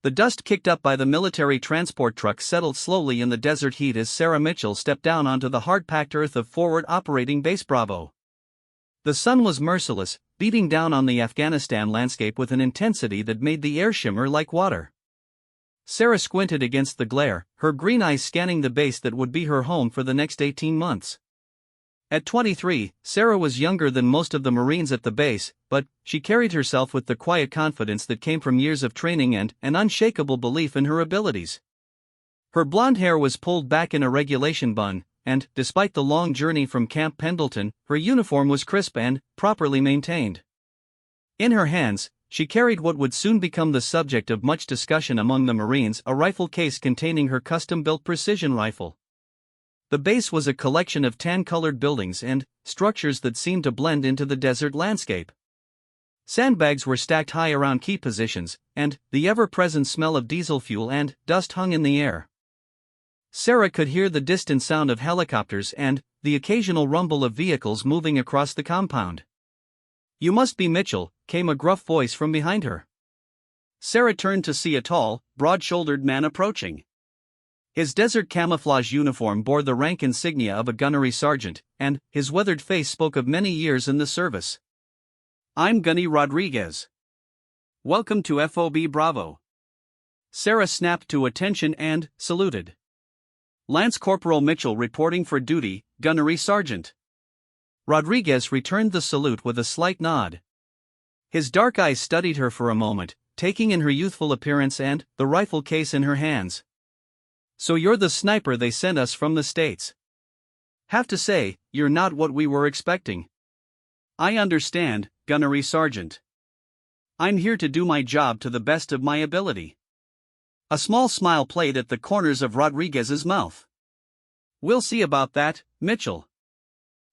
The dust kicked up by the military transport truck settled slowly in the desert heat as Sarah Mitchell stepped down onto the hard-packed earth of Forward Operating Base Bravo. The sun was merciless, beating down on the Afghanistan landscape with an intensity that made the air shimmer like water. Sarah squinted against the glare, her green eyes scanning the base that would be her home for the next 18 months. At 23, Sarah was younger than most of the Marines at the base, but she carried herself with the quiet confidence that came from years of training and an unshakable belief in her abilities. Her blonde hair was pulled back in a regulation bun, and, despite the long journey from Camp Pendleton, her uniform was crisp and properly maintained. In her hands, she carried what would soon become the subject of much discussion among the Marines, a rifle case containing her custom-built precision rifle. The base was a collection of tan-colored buildings and structures that seemed to blend into the desert landscape. Sandbags were stacked high around key positions, and the ever-present smell of diesel fuel and dust hung in the air. Sarah could hear the distant sound of helicopters and the occasional rumble of vehicles moving across the compound. "You must be Mitchell," came a gruff voice from behind her. Sarah turned to see a tall, broad-shouldered man approaching. His desert camouflage uniform bore the rank insignia of a gunnery sergeant, and his weathered face spoke of many years in the service. "I'm Gunny Rodriguez. Welcome to FOB Bravo." Sarah snapped to attention and saluted. "Lance Corporal Mitchell reporting for duty, Gunnery Sergeant." Rodriguez returned the salute with a slight nod. His dark eyes studied her for a moment, taking in her youthful appearance and the rifle case in her hands. "So you're the sniper they sent us from the States. Have to say, you're not what we were expecting." "I understand, Gunnery Sergeant. I'm here to do my job to the best of my ability." A small smile played at the corners of Rodriguez's mouth. "We'll see about that, Mitchell.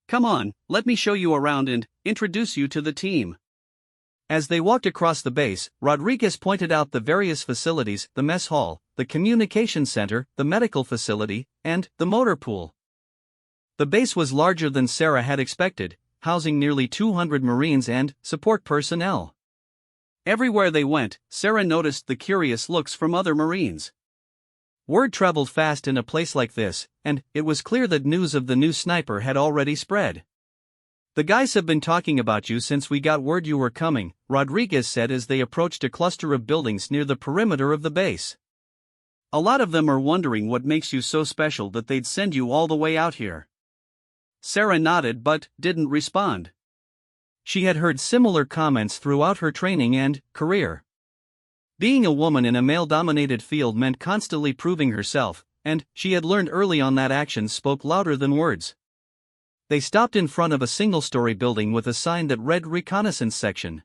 Come on, let me show you around and introduce you to the team." As they walked across the base, Rodriguez pointed out the various facilities: the mess hall, the communication center, the medical facility, and the motor pool. The base was larger than Sarah had expected, housing nearly 200 Marines and support personnel. Everywhere they went, Sarah noticed the curious looks from other Marines. Word traveled fast in a place like this, and it was clear that news of the new sniper had already spread. "The guys have been talking about you since we got word you were coming," Rodriguez said as they approached a cluster of buildings near the perimeter of the base. "A lot of them are wondering what makes you so special that they'd send you all the way out here." Sarah nodded but didn't respond. She had heard similar comments throughout her training and career. Being a woman in a male-dominated field meant constantly proving herself, and she had learned early on that actions spoke louder than words. They stopped in front of a single-story building with a sign that read Reconnaissance Section.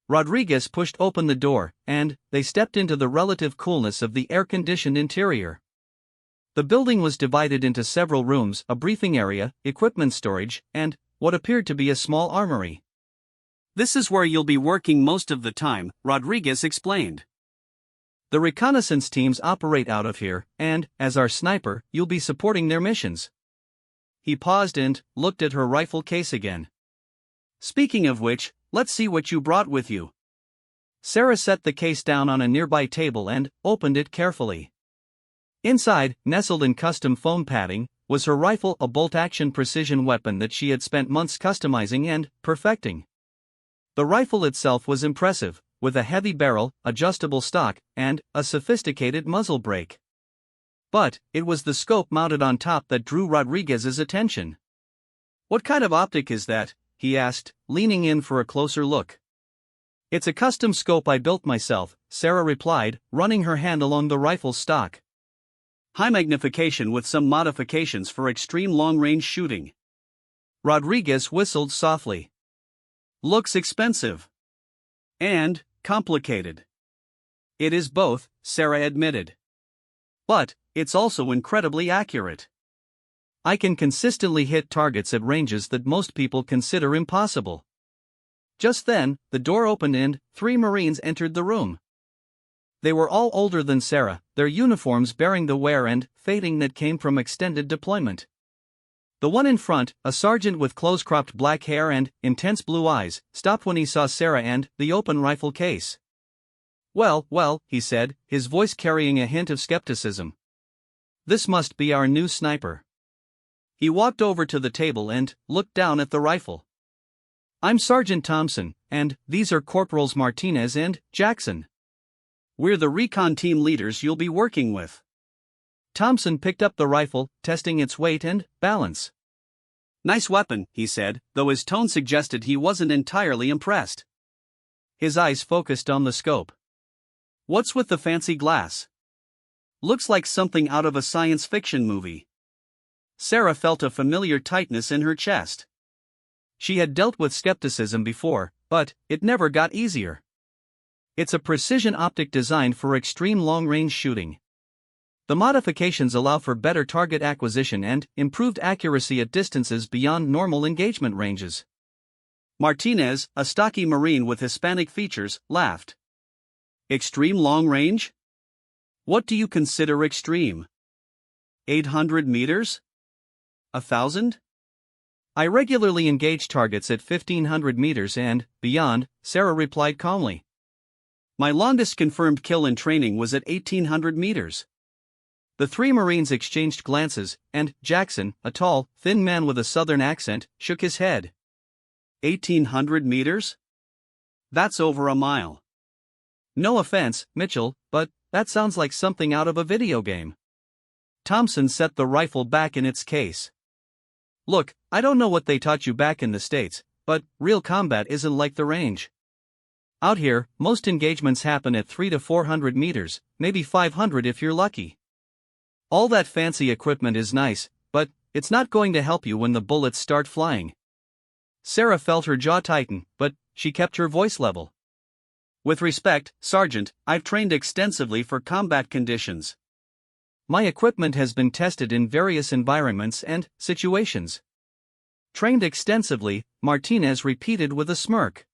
Rodriguez pushed open the door, and they stepped into the relative coolness of the air-conditioned interior. The building was divided into several rooms: a briefing area, equipment storage, and what appeared to be a small armory. "This is where you'll be working most of the time," Rodriguez explained. "The reconnaissance teams operate out of here, and, as our sniper, you'll be supporting their missions." He paused and looked at her rifle case again. "Speaking of which, let's see what you brought with you." Sarah set the case down on a nearby table and opened it carefully. Inside, nestled in custom foam padding, was her rifle, a bolt-action precision weapon that she had spent months customizing and perfecting. The rifle itself was impressive, with a heavy barrel, adjustable stock, and a sophisticated muzzle brake. But it was the scope mounted on top that drew Rodriguez's attention. "What kind of optic is that?" he asked, leaning in for a closer look. "It's a custom scope I built myself," Sarah replied, running her hand along the rifle's stock. "High magnification with some modifications for extreme long-range shooting." Rodriguez whistled softly. "Looks expensive. And complicated." "It is both," Sarah admitted. "But it's also incredibly accurate. I can consistently hit targets at ranges that most people consider impossible." Just then, the door opened and 3 Marines entered the room. They were all older than Sarah, their uniforms bearing the wear and fading that came from extended deployment. The one in front, a sergeant with close-cropped black hair and intense blue eyes, stopped when he saw Sarah and the open rifle case. Well, he said, his voice carrying a hint of skepticism. This must be our new sniper. He walked over to the table and looked down at the rifle. I'm Sergeant Thompson, and these are Corporals Martinez and Jackson. We're the recon team leaders you'll be working with. Thompson picked up the rifle, testing its weight and balance. Nice weapon, he said, though his tone suggested he wasn't entirely impressed. His eyes focused on the scope. What's with the fancy glass? Looks like something out of a science fiction movie. Sarah felt a familiar tightness in her chest. She had dealt with skepticism before, but it never got easier. It's a precision optic designed for extreme long-range shooting. The modifications allow for better target acquisition and improved accuracy at distances beyond normal engagement ranges. Martinez, a stocky Marine with Hispanic features, laughed. Extreme long range? What do you consider extreme? 800 meters? 1,000? I regularly engage targets at 1,500 meters and beyond, Sarah replied calmly. My longest confirmed kill in training was at 1,800 meters. The three Marines exchanged glances, and Jackson, a tall, thin man with a southern accent, shook his head. 1,800 meters? That's over a mile. No offense, Mitchell, but that sounds like something out of a video game. Thompson set the rifle back in its case. Look, I don't know what they taught you back in the States, but real combat isn't like the range. Out here, most engagements happen at 300 to 400 meters, maybe 500 if you're lucky. All that fancy equipment is nice, but it's not going to help you when the bullets start flying. Sarah felt her jaw tighten, but she kept her voice level. With respect, Sergeant, I've trained extensively for combat conditions. My equipment has been tested in various environments and situations. Trained extensively, Martinez repeated with a smirk.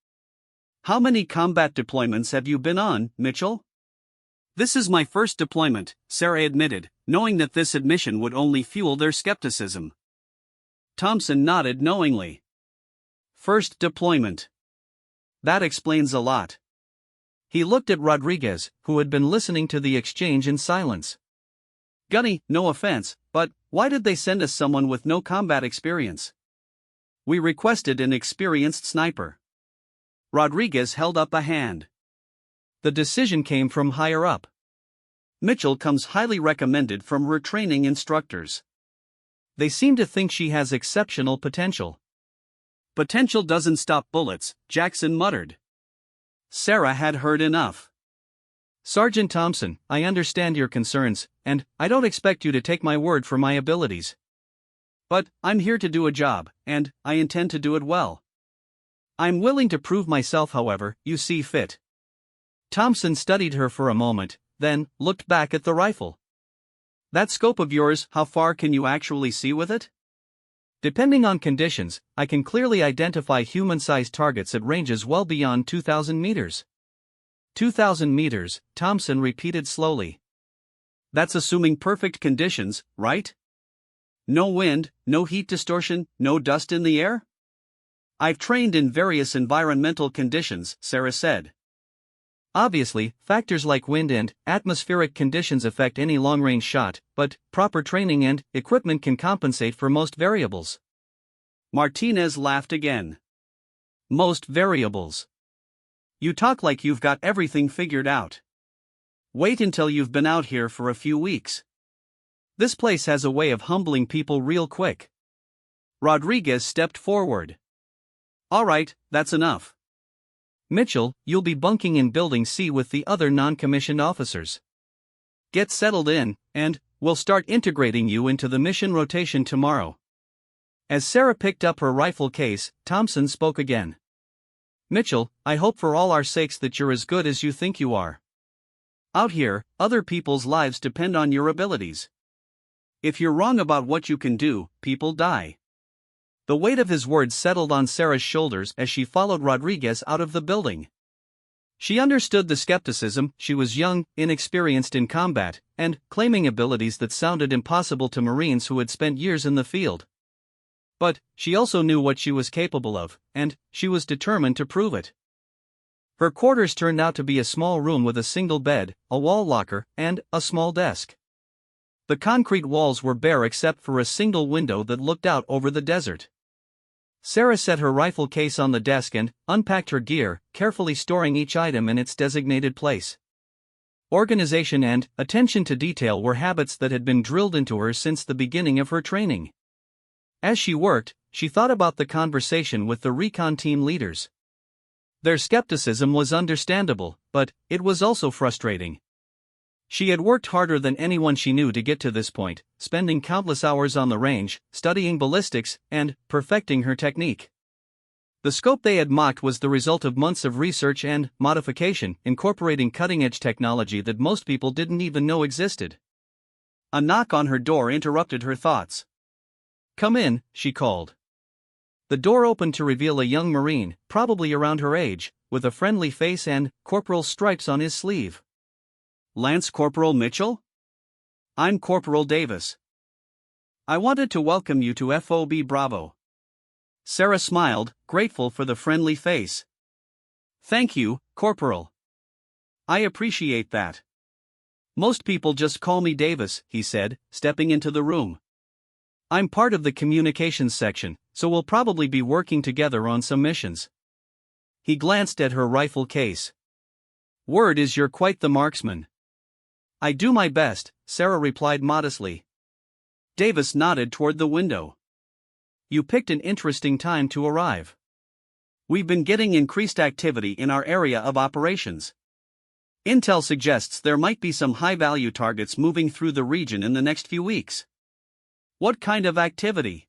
How many combat deployments have you been on, Mitchell? This is my first deployment, Sarah admitted, knowing that this admission would only fuel their skepticism. Thompson nodded knowingly. First deployment. That explains a lot. He looked at Rodriguez, who had been listening to the exchange in silence. Gunny, no offense, but why did they send us someone with no combat experience? We requested an experienced sniper. Rodriguez held up a hand. The decision came from higher up. Mitchell comes highly recommended from her training instructors. They seem to think she has exceptional potential. Potential doesn't stop bullets, Jackson muttered. Sarah had heard enough. Sergeant Thompson, I understand your concerns, and I don't expect you to take my word for my abilities. But I'm here to do a job, and I intend to do it well. I'm willing to prove myself however you see fit. Thompson studied her for a moment, then looked back at the rifle. That scope of yours, how far can you actually see with it? Depending on conditions, I can clearly identify human-sized targets at ranges well beyond 2,000 meters. 2,000 meters, Thompson repeated slowly. That's assuming perfect conditions, right? No wind, no heat distortion, no dust in the air? I've trained in various environmental conditions, Sarah said. Obviously, factors like wind and atmospheric conditions affect any long-range shot, but proper training and equipment can compensate for most variables. Martinez laughed again. Most variables. You talk like you've got everything figured out. Wait until you've been out here for a few weeks. This place has a way of humbling people real quick. Rodriguez stepped forward. All right, that's enough. Mitchell, you'll be bunking in Building C with the other non-commissioned officers. Get settled in, and we'll start integrating you into the mission rotation tomorrow. As Sarah picked up her rifle case, Thompson spoke again. Mitchell, I hope for all our sakes that you're as good as you think you are. Out here, other people's lives depend on your abilities. If you're wrong about what you can do, people die. The weight of his words settled on Sarah's shoulders as she followed Rodriguez out of the building. She understood the skepticism. She was young, inexperienced in combat, and claiming abilities that sounded impossible to Marines who had spent years in the field. But she also knew what she was capable of, and she was determined to prove it. Her quarters turned out to be a small room with a single bed, a wall locker, and a small desk. The concrete walls were bare except for a single window that looked out over the desert. Sarah set her rifle case on the desk and unpacked her gear, carefully storing each item in its designated place. Organization and attention to detail were habits that had been drilled into her since the beginning of her training. As she worked, she thought about the conversation with the recon team leaders. Their skepticism was understandable, but it was also frustrating. She had worked harder than anyone she knew to get to this point, spending countless hours on the range, studying ballistics, and perfecting her technique. The scope they had mocked was the result of months of research and modification, incorporating cutting-edge technology that most people didn't even know existed. A knock on her door interrupted her thoughts. "Come in," she called. The door opened to reveal a young Marine, probably around her age, with a friendly face and corporal stripes on his sleeve. "Lance Corporal Mitchell? I'm Corporal Davis. I wanted to welcome you to FOB Bravo." Sarah smiled, grateful for the friendly face. "Thank you, Corporal. I appreciate that. Most people just call me Davis," he said, stepping into the room. "I'm part of the communications section, so we'll probably be working together on some missions." He glanced at her rifle case. "Word is you're quite the marksman." "I do my best," Sarah replied modestly. Davis nodded toward the window. "You picked an interesting time to arrive. We've been getting increased activity in our area of operations. Intel suggests there might be some high-value targets moving through the region in the next few weeks." "What kind of activity?"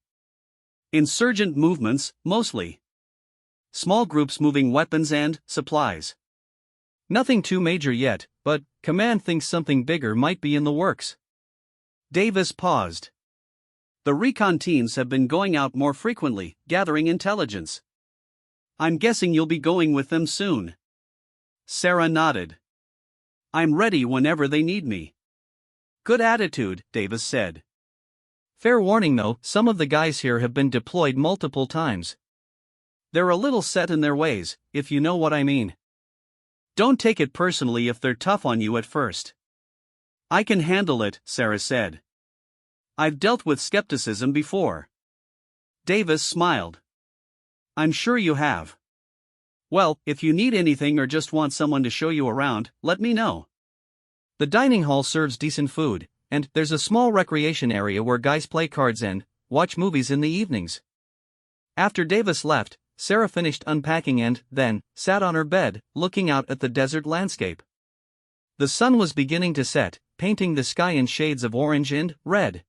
"Insurgent movements, mostly. Small groups moving weapons and supplies. Nothing too major yet, but Command thinks something bigger might be in the works." Davis paused. "The recon teams have been going out more frequently, gathering intelligence. I'm guessing you'll be going with them soon." Sarah nodded. "I'm ready whenever they need me." "Good attitude," Davis said. "Fair warning though, some of the guys here have been deployed multiple times. They're a little set in their ways, if you know what I mean. Don't take it personally if they're tough on you at first." "I can handle it," Sarah said. "I've dealt with skepticism before." Davis smiled. "I'm sure you have. Well, if you need anything or just want someone to show you around, let me know." The dining hall serves decent food, and there's a small recreation area where guys play cards and watch movies in the evenings. After Davis left, Sarah finished unpacking and then sat on her bed, looking out at the desert landscape. The sun was beginning to set, painting the sky in shades of orange and red.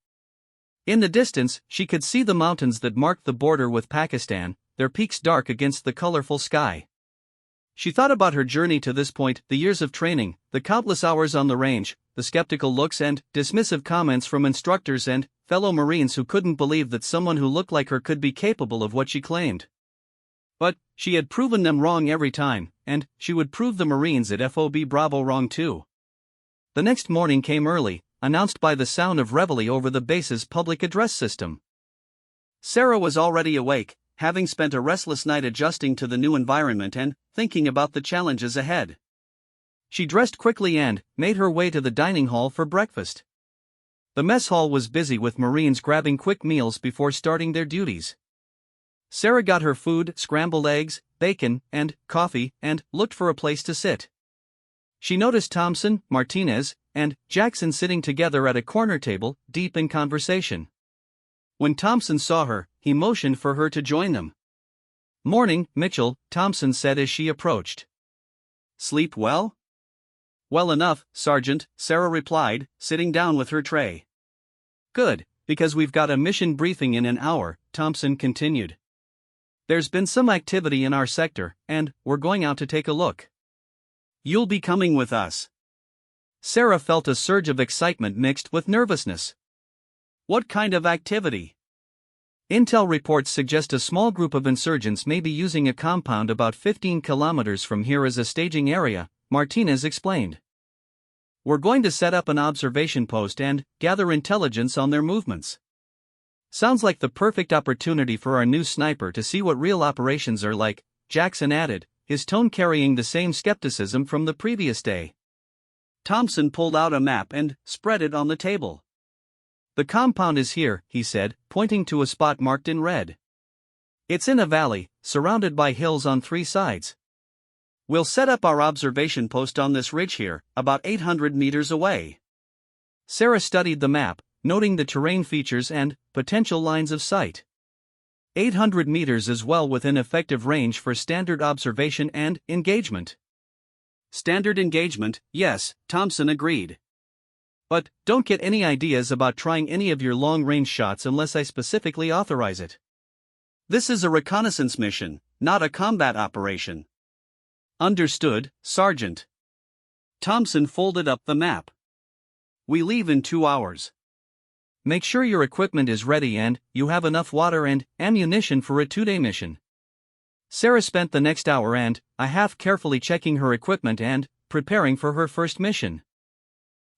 In the distance, she could see the mountains that marked the border with Pakistan, their peaks dark against the colorful sky. She thought about her journey to this point, the years of training, the countless hours on the range, the skeptical looks and dismissive comments from instructors and fellow Marines who couldn't believe that someone who looked like her could be capable of what she claimed. But she had proven them wrong every time, and she would prove the Marines at FOB Bravo wrong too. The next morning came early, announced by the sound of reveille over the base's public address system. Sarah was already awake, having spent a restless night adjusting to the new environment and thinking about the challenges ahead. She dressed quickly and made her way to the dining hall for breakfast. The mess hall was busy with Marines grabbing quick meals before starting their duties. Sarah got her food, scrambled eggs, bacon, and coffee, and looked for a place to sit. She noticed Thompson, Martinez, and Jackson sitting together at a corner table, deep in conversation. When Thompson saw her, he motioned for her to join them. "Morning, Mitchell," Thompson said as she approached. "Sleep well?" "Well enough, Sergeant," Sarah replied, sitting down with her tray. "Good, because we've got a mission briefing in an hour," Thompson continued. "There's been some activity in our sector, and we're going out to take a look. You'll be coming with us." Sarah felt a surge of excitement mixed with nervousness. "What kind of activity?" "Intel reports suggest a small group of insurgents may be using a compound about 15 kilometers from here as a staging area," Martinez explained. "We're going to set up an observation post and gather intelligence on their movements. Sounds like the perfect opportunity for our new sniper to see what real operations are like," Jackson added, his tone carrying the same skepticism from the previous day. Thompson pulled out a map and spread it on the table. "The compound is here," he said, pointing to a spot marked in red. "It's in a valley, surrounded by hills on 3 sides. We'll set up our observation post on this ridge here, about 800 meters away." Sarah studied the map, noting the terrain features and potential lines of sight. 800 meters is well within effective range for standard observation and engagement. Standard engagement, yes, Thompson agreed. "But don't get any ideas about trying any of your long-range shots unless I specifically authorize it. This is a reconnaissance mission, not a combat operation." "Understood, Sergeant." Thompson folded up the map. "We leave in 2 hours. Make sure your equipment is ready and you have enough water and ammunition for a 2-day mission." Sarah spent the next hour and a half carefully checking her equipment and preparing for her first mission.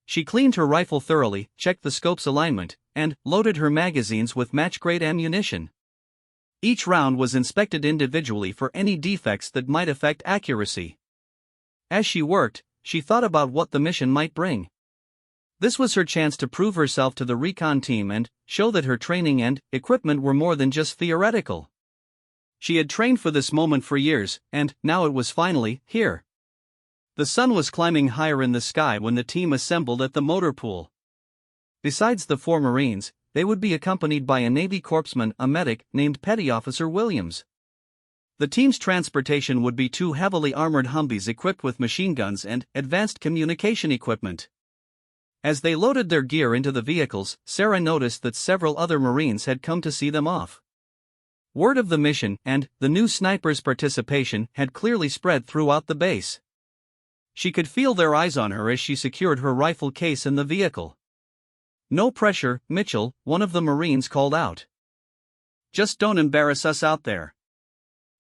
She cleaned her rifle thoroughly, checked the scope's alignment, and loaded her magazines with match-grade ammunition. Each round was inspected individually for any defects that might affect accuracy. As she worked, she thought about what the mission might bring. This was her chance to prove herself to the recon team and show that her training and equipment were more than just theoretical. She had trained for this moment for years, and now it was finally here. The sun was climbing higher in the sky when the team assembled at the motor pool. Besides the 4 Marines, they would be accompanied by a Navy corpsman, a medic named Petty Officer Williams. The team's transportation would be 2 heavily armored Humvees equipped with machine guns and advanced communication equipment. As they loaded their gear into the vehicles, Sarah noticed that several other Marines had come to see them off. Word of the mission and the new snipers' participation had clearly spread throughout the base. She could feel their eyes on her as she secured her rifle case in the vehicle. "No pressure, Mitchell," one of the Marines called out. "Just don't embarrass us out there."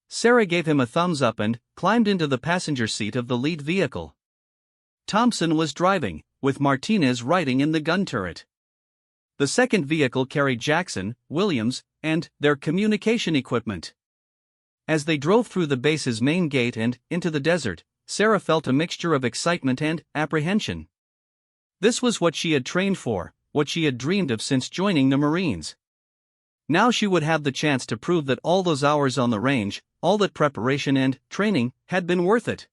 Sarah gave him a thumbs up and climbed into the passenger seat of the lead vehicle. Thompson was driving, with Martinez riding in the gun turret. The second vehicle carried Jackson, Williams, and their communication equipment. As they drove through the base's main gate and into the desert, Sarah felt a mixture of excitement and apprehension. This was what she had trained for, what she had dreamed of since joining the Marines. Now she would have the chance to prove that all those hours on the range, all that preparation and training, had been worth it.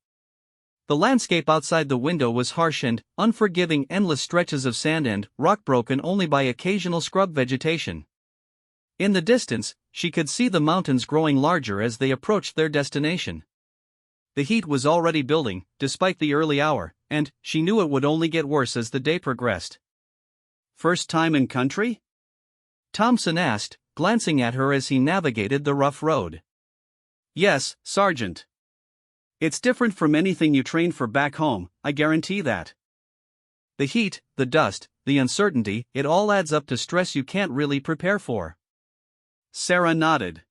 The landscape outside the window was harsh and unforgiving, endless stretches of sand and rock broken only by occasional scrub vegetation. In the distance, she could see the mountains growing larger as they approached their destination. The heat was already building, despite the early hour, and she knew it would only get worse as the day progressed. "First time in country?" Thompson asked, glancing at her as he navigated the rough road. "Yes, Sergeant. It's different from anything you trained for back home, I guarantee that. The heat, the dust, the uncertainty, it all adds up to stress you can't really prepare for." Sarah nodded.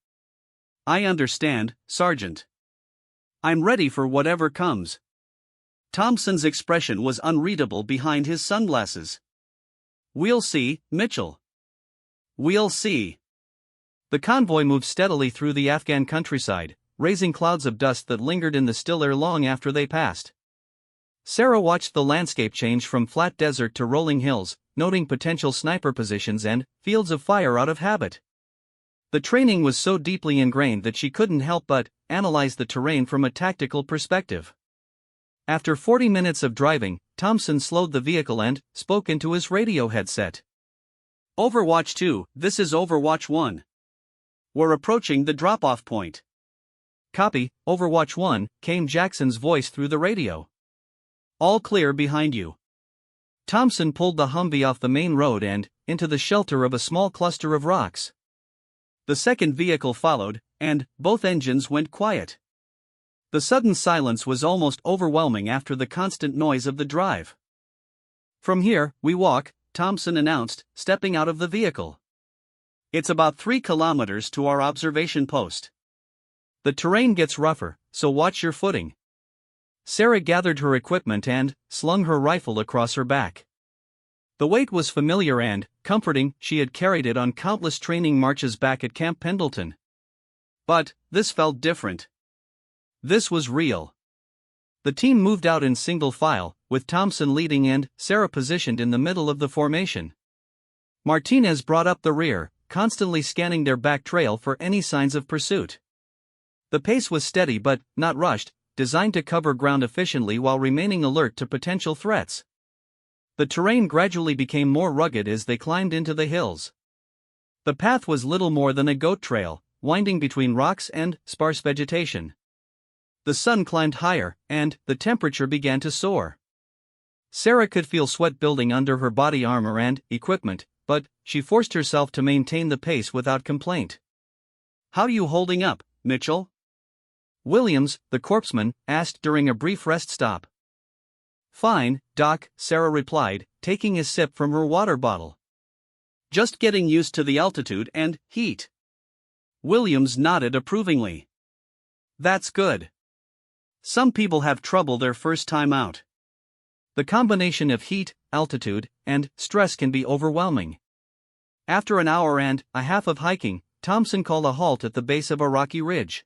"I understand, Sergeant. I'm ready for whatever comes." Thompson's expression was unreadable behind his sunglasses. "We'll see, Mitchell. We'll see." The convoy moved steadily through the Afghan countryside, raising clouds of dust that lingered in the still air long after they passed. Sarah watched the landscape change from flat desert to rolling hills, noting potential sniper positions and fields of fire out of habit. The training was so deeply ingrained that she couldn't help but analyze the terrain from a tactical perspective. After 40 minutes of driving, Thompson slowed the vehicle and spoke into his radio headset. "Overwatch 2, this is Overwatch 1. We're approaching the drop-off point." "Copy, Overwatch 1, came Jackson's voice through the radio. "All clear behind you." Thompson pulled the Humvee off the main road and into the shelter of a small cluster of rocks. The second vehicle followed, and both engines went quiet. The sudden silence was almost overwhelming after the constant noise of the drive. "From here, we walk," Thompson announced, stepping out of the vehicle. "It's about 3 kilometers to our observation post. The terrain gets rougher, so watch your footing." Sarah gathered her equipment and slung her rifle across her back. The weight was familiar and comforting, she had carried it on countless training marches back at Camp Pendleton. But this felt different. This was real. The team moved out in single file, with Thompson leading and Sarah positioned in the middle of the formation. Martinez brought up the rear, constantly scanning their back trail for any signs of pursuit. The pace was steady but not rushed, designed to cover ground efficiently while remaining alert to potential threats. The terrain gradually became more rugged as they climbed into the hills. The path was little more than a goat trail, winding between rocks and sparse vegetation. The sun climbed higher, and the temperature began to soar. Sarah could feel sweat building under her body armor and equipment, but she forced herself to maintain the pace without complaint. "How you holding up, Mitchell?" Williams, the corpsman, asked during a brief rest stop. "Fine, Doc," Sarah replied, taking a sip from her water bottle. "Just getting used to the altitude and heat." Williams nodded approvingly. "That's good. Some people have trouble their first time out. The combination of heat, altitude, and stress can be overwhelming." After an hour and a half of hiking, Thompson called a halt at the base of a rocky ridge.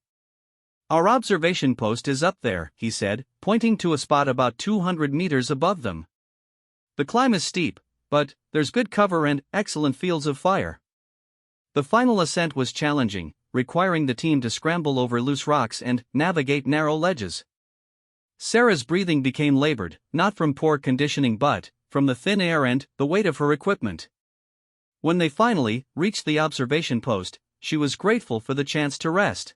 "Our observation post is up there," he said, pointing to a spot about 200 meters above them. "The climb is steep, but there's good cover and excellent fields of fire." The final ascent was challenging, requiring the team to scramble over loose rocks and navigate narrow ledges. Sarah's breathing became labored, not from poor conditioning but from the thin air and the weight of her equipment. When they finally reached the observation post, she was grateful for the chance to rest.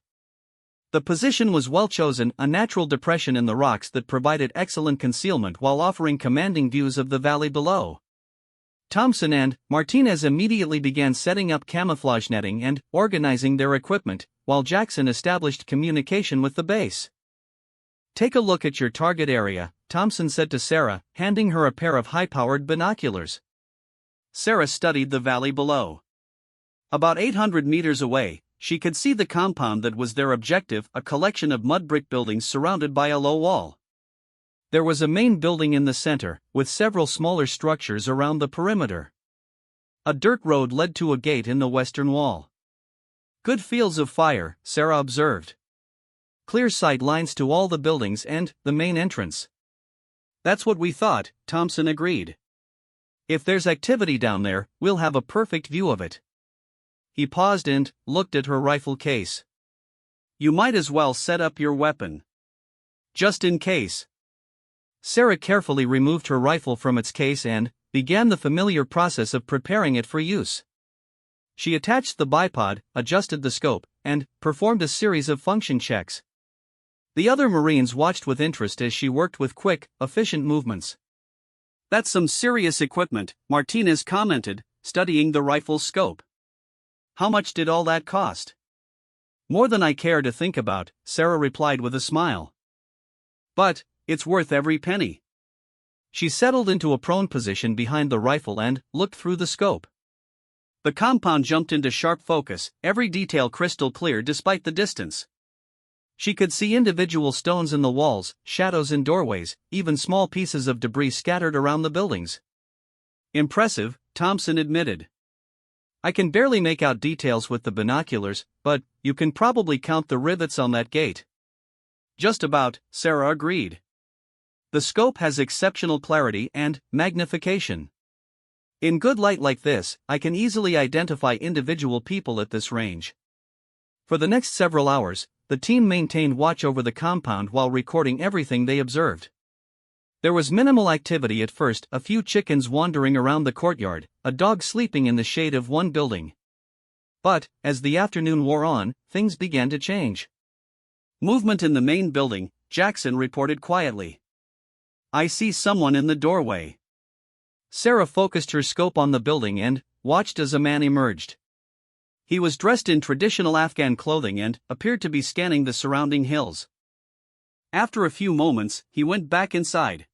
The position was well chosen, a natural depression in the rocks that provided excellent concealment while offering commanding views of the valley below. Thompson and Martinez immediately began setting up camouflage netting and organizing their equipment, while Jackson established communication with the base. "Take a look at your target area," Thompson said to Sarah, handing her a pair of high-powered binoculars. Sarah studied the valley below. About 800 meters away, she could see the compound that was their objective, a collection of mud brick buildings surrounded by a low wall. There was a main building in the center, with several smaller structures around the perimeter. A dirt road led to a gate in the western wall. "Good fields of fire," Sarah observed. "Clear sight lines to all the buildings and the main entrance." "That's what we thought," Thompson agreed. "If there's activity down there, we'll have a perfect view of it." He paused and looked at her rifle case. "You might as well set up your weapon. Just in case." Sarah carefully removed her rifle from its case and began the familiar process of preparing it for use. She attached the bipod, adjusted the scope, and performed a series of function checks. The other Marines watched with interest as she worked with quick, efficient movements. "That's some serious equipment," Martinez commented, studying the rifle's scope. "How much did all that cost?" "More than I care to think about," Sarah replied with a smile. "But it's worth every penny." She settled into a prone position behind the rifle and looked through the scope. The compound jumped into sharp focus, every detail crystal clear despite the distance. She could see individual stones in the walls, shadows in doorways, even small pieces of debris scattered around the buildings. "Impressive," Thompson admitted. "I can barely make out details with the binoculars, but you can probably count the rivets on that gate." "Just about," Sarah agreed. "The scope has exceptional clarity and magnification. In good light like this, I can easily identify individual people at this range." For the next several hours, the team maintained watch over the compound while recording everything they observed. There was minimal activity at first, a few chickens wandering around the courtyard, a dog sleeping in the shade of one building. But, as the afternoon wore on, things began to change. "Movement in the main building," Jackson reported quietly. "I see someone in the doorway." Sarah focused her scope on the building and watched as a man emerged. He was dressed in traditional Afghan clothing and appeared to be scanning the surrounding hills. After a few moments, he went back inside.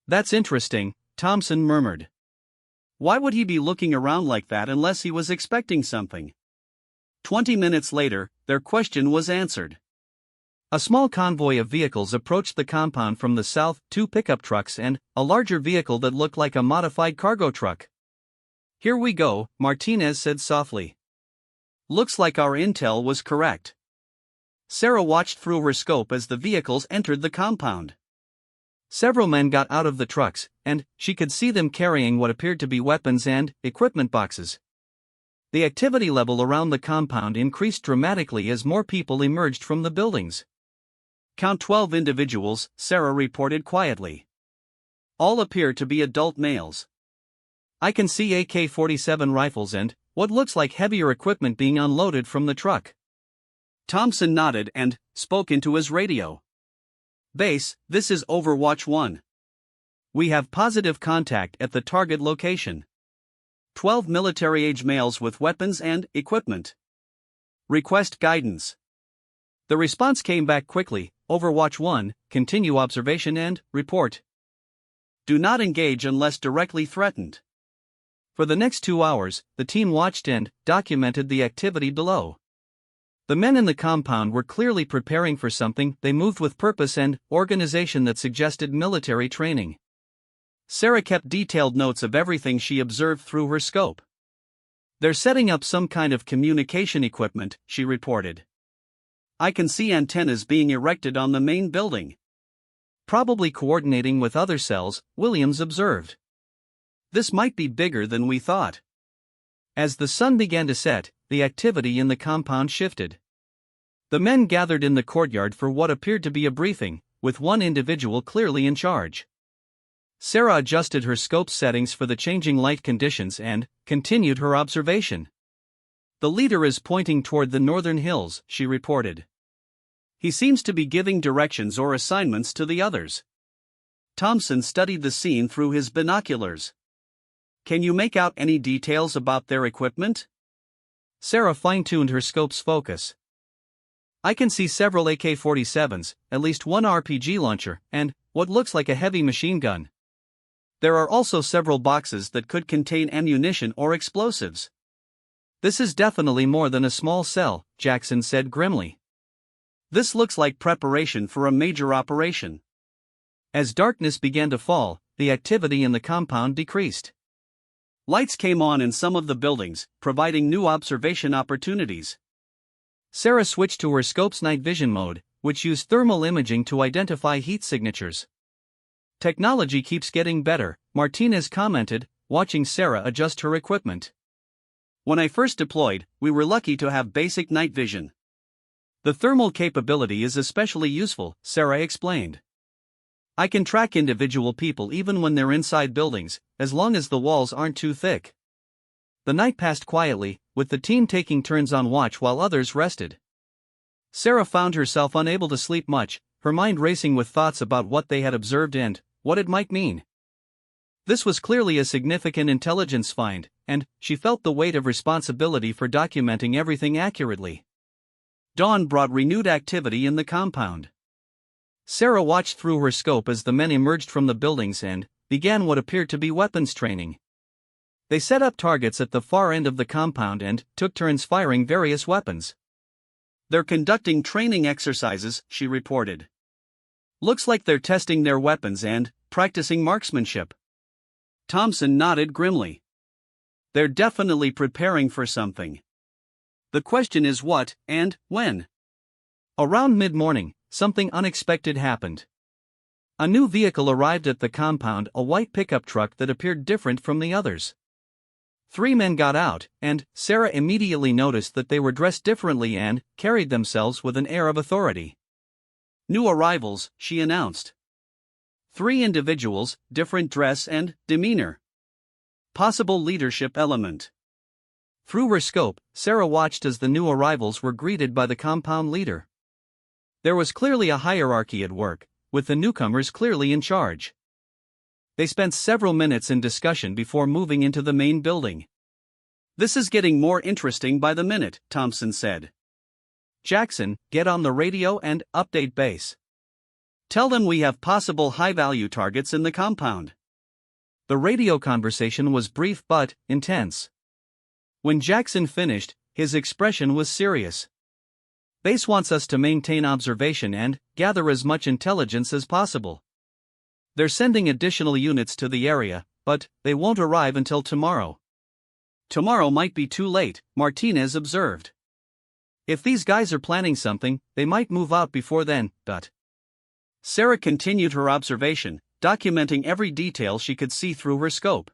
"That's interesting," Thompson murmured. "Why would he be looking around like that unless he was expecting something?" 20 minutes later, their question was answered. A small convoy of vehicles approached the compound from the south, 2 pickup trucks and a larger vehicle that looked like a modified cargo truck. "Here we go," Martinez said softly. "Looks like our intel was correct." Sarah watched through her scope as the vehicles entered the compound. Several men got out of the trucks, and she could see them carrying what appeared to be weapons and equipment boxes. The activity level around the compound increased dramatically as more people emerged from the buildings. "Count 12 individuals," Sarah reported quietly. "All appear to be adult males. I can see AK-47 rifles and what looks like heavier equipment being unloaded from the truck." Thompson nodded and spoke into his radio. "Base, this is Overwatch 1. We have positive contact at the target location. 12 military-age males with weapons and equipment. Request guidance." The response came back quickly. "Overwatch 1, continue observation and report. Do not engage unless directly threatened." For the next 2 hours, the team watched and documented the activity below. The men in the compound were clearly preparing for something. They moved with purpose and organization that suggested military training. Sarah kept detailed notes of everything she observed through her scope. "They're setting up some kind of communication equipment," she reported. "I can see antennas being erected on the main building. Probably coordinating with other cells," Williams observed. "This might be bigger than we thought." As the sun began to set, the activity in the compound shifted. The men gathered in the courtyard for what appeared to be a briefing, with one individual clearly in charge. Sarah adjusted her scope settings for the changing light conditions and continued her observation. "The leader is pointing toward the northern hills," she reported. "He seems to be giving directions or assignments to the others." Thompson studied the scene through his binoculars. "Can you make out any details about their equipment?" Sarah fine-tuned her scope's focus. "I can see several AK-47s, at least one RPG launcher, and what looks like a heavy machine gun. There are also several boxes that could contain ammunition or explosives." "This is definitely more than a small cell," Jackson said grimly. "This looks like preparation for a major operation." As darkness began to fall, the activity in the compound decreased. Lights came on in some of the buildings, providing new observation opportunities. Sarah switched to her scope's night vision mode, which used thermal imaging to identify heat signatures. "Technology keeps getting better," Martinez commented, watching Sarah adjust her equipment. "When I first deployed, we were lucky to have basic night vision. The thermal capability is especially useful," Sarah explained. "I can track individual people even when they're inside buildings, as long as the walls aren't too thick." The night passed quietly, with the team taking turns on watch while others rested. Sarah found herself unable to sleep much, her mind racing with thoughts about what they had observed and what it might mean. This was clearly a significant intelligence find, and she felt the weight of responsibility for documenting everything accurately. Dawn brought renewed activity in the compound. Sarah watched through her scope as the men emerged from the buildings and began what appeared to be weapons training. They set up targets at the far end of the compound and took turns firing various weapons. "They're conducting training exercises," she reported. "Looks like they're testing their weapons and practicing marksmanship." Thompson nodded grimly. "They're definitely preparing for something. The question is what and when." Around mid-morning, something unexpected happened. A new vehicle arrived at the compound, a white pickup truck that appeared different from the others. 3 men got out, and Sarah immediately noticed that they were dressed differently and carried themselves with an air of authority. "New arrivals," she announced. 3 individuals, different dress and demeanor. Possible leadership element. Through her scope, Sarah watched as the new arrivals were greeted by the compound leader. There was clearly a hierarchy at work, with the newcomers clearly in charge. They spent several minutes in discussion before moving into the main building. "This is getting more interesting by the minute," Thompson said. "Jackson, get on the radio and update base. Tell them we have possible high-value targets in the compound." The radio conversation was brief but intense. When Jackson finished, his expression was serious. "Base wants us to maintain observation and gather as much intelligence as possible. They're sending additional units to the area, but they won't arrive until tomorrow." "Tomorrow might be too late," Martinez observed. If these guys are planning something, they might move out before then. Sarah continued her observation, documenting every detail she could see through her scope.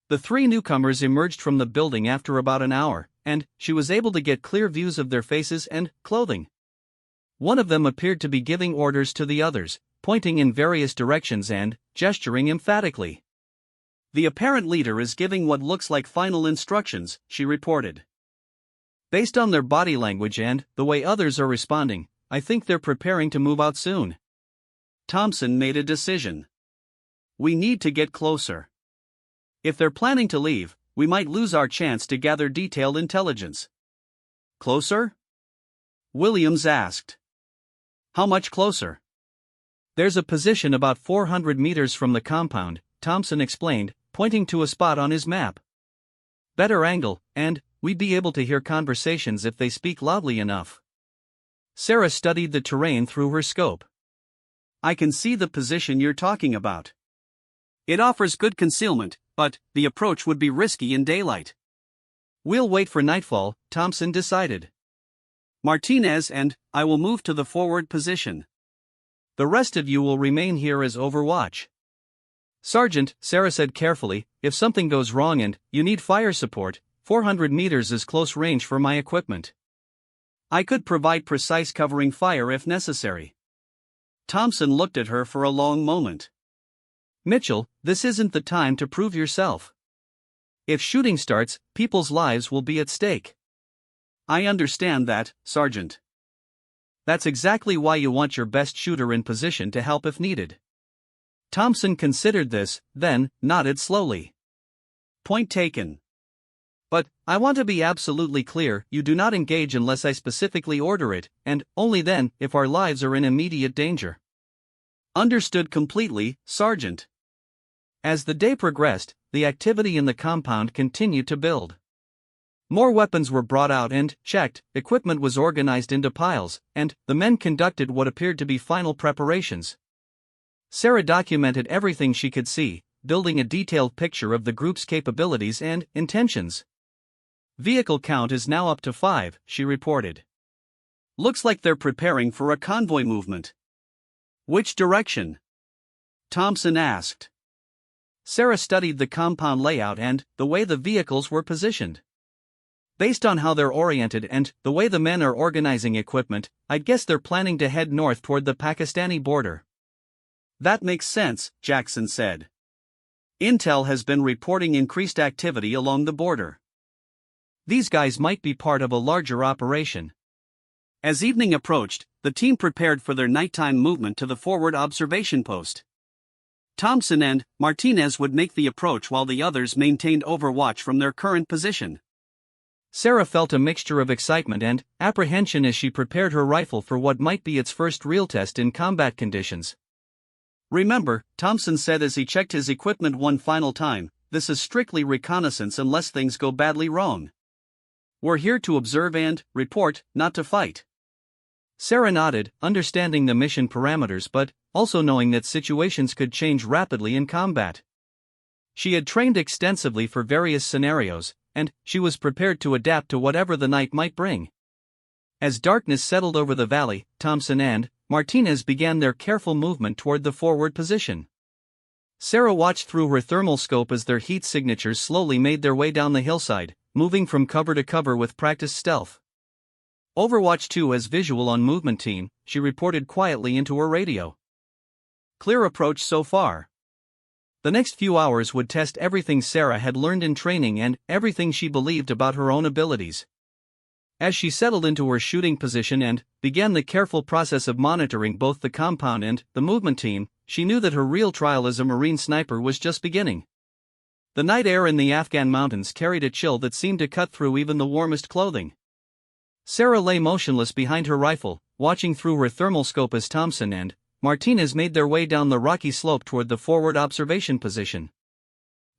The three newcomers emerged from the building after about an hour, and she was able to get clear views of their faces and clothing. One of them appeared to be giving orders to the others, pointing in various directions and gesturing emphatically. The apparent leader is giving what looks like final instructions, she reported. Based on their body language and the way others are responding, I think they're preparing to move out soon. Thompson made a decision. We need to get closer. If they're planning to leave, we might lose our chance to gather detailed intelligence. Closer? Williams asked. How much closer? There's a position about 400 meters from the compound, Thompson explained, pointing to a spot on his map. Better angle, and we'd be able to hear conversations if they speak loudly enough. Sarah studied the terrain through her scope. I can see the position you're talking about. It offers good concealment, but the approach would be risky in daylight. We'll wait for nightfall, Thompson decided. Martinez and I will move to the forward position. The rest of you will remain here as overwatch. Sergeant, Sarah said carefully, if something goes wrong and you need fire support, 400 meters is close range for my equipment. I could provide precise covering fire if necessary. Thompson looked at her for a long moment. Mitchell, this isn't the time to prove yourself. If shooting starts, people's lives will be at stake. I understand that, Sergeant. That's exactly why you want your best shooter in position to help if needed. Thompson considered this, then nodded slowly. Point taken. But I want to be absolutely clear, you do not engage unless I specifically order it, and only then if our lives are in immediate danger. Understood completely, Sergeant. As the day progressed, the activity in the compound continued to build. More weapons were brought out and checked, equipment was organized into piles, and the men conducted what appeared to be final preparations. Sarah documented everything she could see, building a detailed picture of the group's capabilities and intentions. Vehicle count is now up to 5, she reported. Looks like they're preparing for a convoy movement. Which direction? Thompson asked. Sarah studied the compound layout and the way the vehicles were positioned. Based on how they're oriented and the way the men are organizing equipment, I'd guess they're planning to head north toward the Pakistani border. That makes sense, Jackson said. Intel has been reporting increased activity along the border. These guys might be part of a larger operation. As evening approached, the team prepared for their nighttime movement to the forward observation post. Thompson and Martinez would make the approach while the others maintained overwatch from their current position. Sarah felt a mixture of excitement and apprehension as she prepared her rifle for what might be its first real test in combat conditions. Remember, Thompson said as he checked his equipment one final time, this is strictly reconnaissance unless things go badly wrong. We're here to observe and report, not to fight. Sarah nodded, understanding the mission parameters but also knowing that situations could change rapidly in combat. She had trained extensively for various scenarios, and she was prepared to adapt to whatever the night might bring. As darkness settled over the valley, Thompson and Martinez began their careful movement toward the forward position. Sarah watched through her thermal scope as their heat signatures slowly made their way down the hillside, moving from cover to cover with practiced stealth. Overwatch 2 has visual on movement team, she reported quietly into her radio. Clear approach so far. The next few hours would test everything Sarah had learned in training and everything she believed about her own abilities. As she settled into her shooting position and began the careful process of monitoring both the compound and the movement team, she knew that her real trial as a Marine sniper was just beginning. The night air in the Afghan mountains carried a chill that seemed to cut through even the warmest clothing. Sarah lay motionless behind her rifle, watching through her thermal scope as Thompson and Martinez made their way down the rocky slope toward the forward observation position.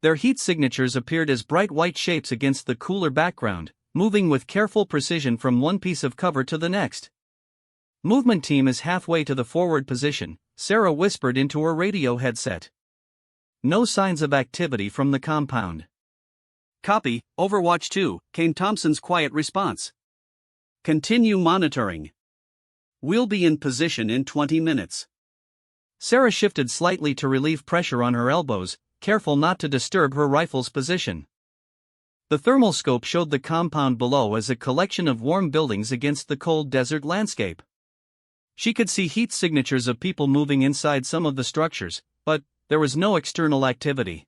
Their heat signatures appeared as bright white shapes against the cooler background, moving with careful precision from one piece of cover to the next. Movement team is halfway to the forward position, Sarah whispered into her radio headset. No signs of activity from the compound. Copy, Overwatch 2, came Thompson's quiet response. Continue monitoring. We'll be in position in 20 minutes. Sarah shifted slightly to relieve pressure on her elbows, careful not to disturb her rifle's position. The thermal scope showed the compound below as a collection of warm buildings against the cold desert landscape. She could see heat signatures of people moving inside some of the structures, but there was no external activity.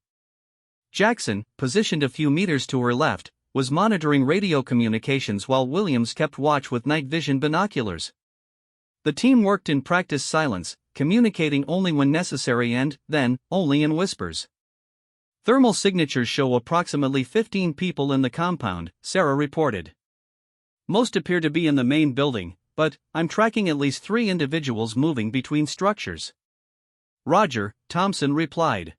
Jackson, positioned a few meters to her left, was monitoring radio communications while Williams kept watch with night vision binoculars. The team worked in practice silence, communicating only when necessary and, then, only in whispers. Thermal signatures show approximately 15 people in the compound, Sarah reported. Most appear to be in the main building, but I'm tracking at least 3 individuals moving between structures. Roger, Thompson replied.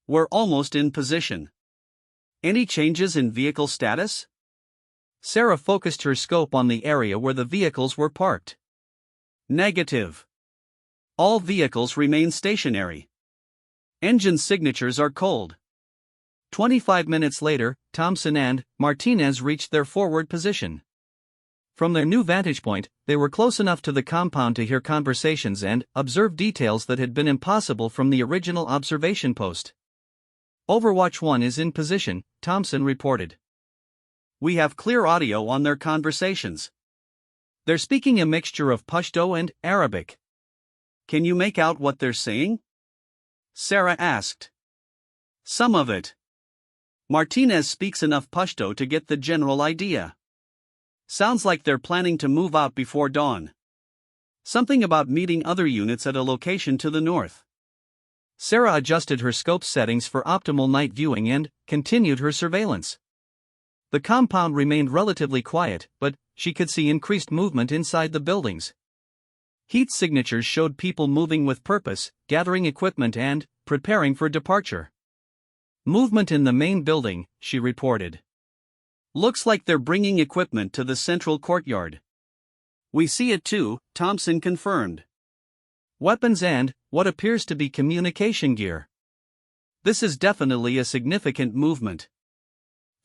We're almost in position. Any changes in vehicle status? Sarah focused her scope on the area where the vehicles were parked. Negative. All vehicles remain stationary. Engine signatures are cold. 25 minutes later, Thompson and Martinez reached their forward position. From their new vantage point, they were close enough to the compound to hear conversations and observe details that had been impossible from the original observation post. Overwatch 1 is in position, Thompson reported. We have clear audio on their conversations. They're speaking a mixture of Pashto and Arabic. Can you make out what they're saying? Sarah asked. Some of it. Martinez speaks enough Pashto to get the general idea. Sounds like they're planning to move out before dawn. Something about meeting other units at a location to the north. Sarah adjusted her scope settings for optimal night viewing and continued her surveillance. The compound remained relatively quiet, but she could see increased movement inside the buildings. Heat signatures showed people moving with purpose, gathering equipment and preparing for departure. Movement in the main building, she reported. Looks like they're bringing equipment to the central courtyard. We see it too, Thompson confirmed. Weapons and what appears to be communication gear. This is definitely a significant movement.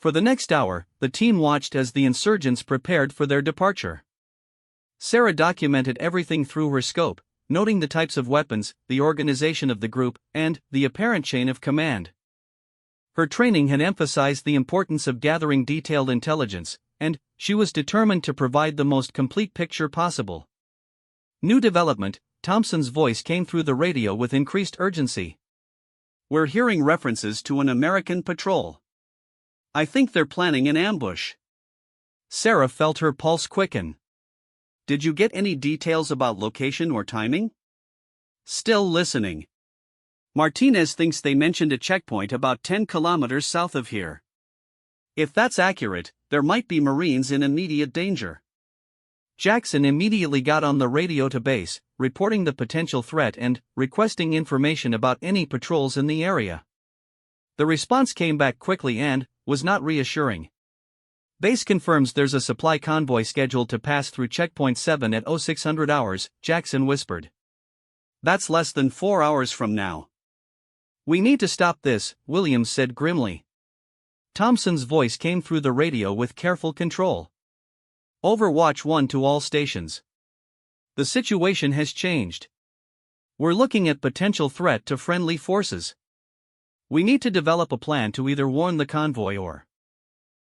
For the next hour, the team watched as the insurgents prepared for their departure. Sarah documented everything through her scope, noting the types of weapons, the organization of the group, and the apparent chain of command. Her training had emphasized the importance of gathering detailed intelligence, and she was determined to provide the most complete picture possible. New development, Thompson's voice came through the radio with increased urgency. We're hearing references to an American patrol. I think they're planning an ambush. Sarah felt her pulse quicken. Did you get any details about location or timing? Still listening. Martinez thinks they mentioned a checkpoint about 10 kilometers south of here. If that's accurate, there might be Marines in immediate danger. Jackson immediately got on the radio to base, reporting the potential threat and requesting information about any patrols in the area. The response came back quickly and was not reassuring. Base confirms there's a supply convoy scheduled to pass through Checkpoint 7 at 0600 hours, Jackson whispered. That's less than 4 hours from now. We need to stop this, Williams said grimly. Thompson's voice came through the radio with careful control. Overwatch 1 to all stations. The situation has changed. We're looking at potential threat to friendly forces. We need to develop a plan to either warn the convoy or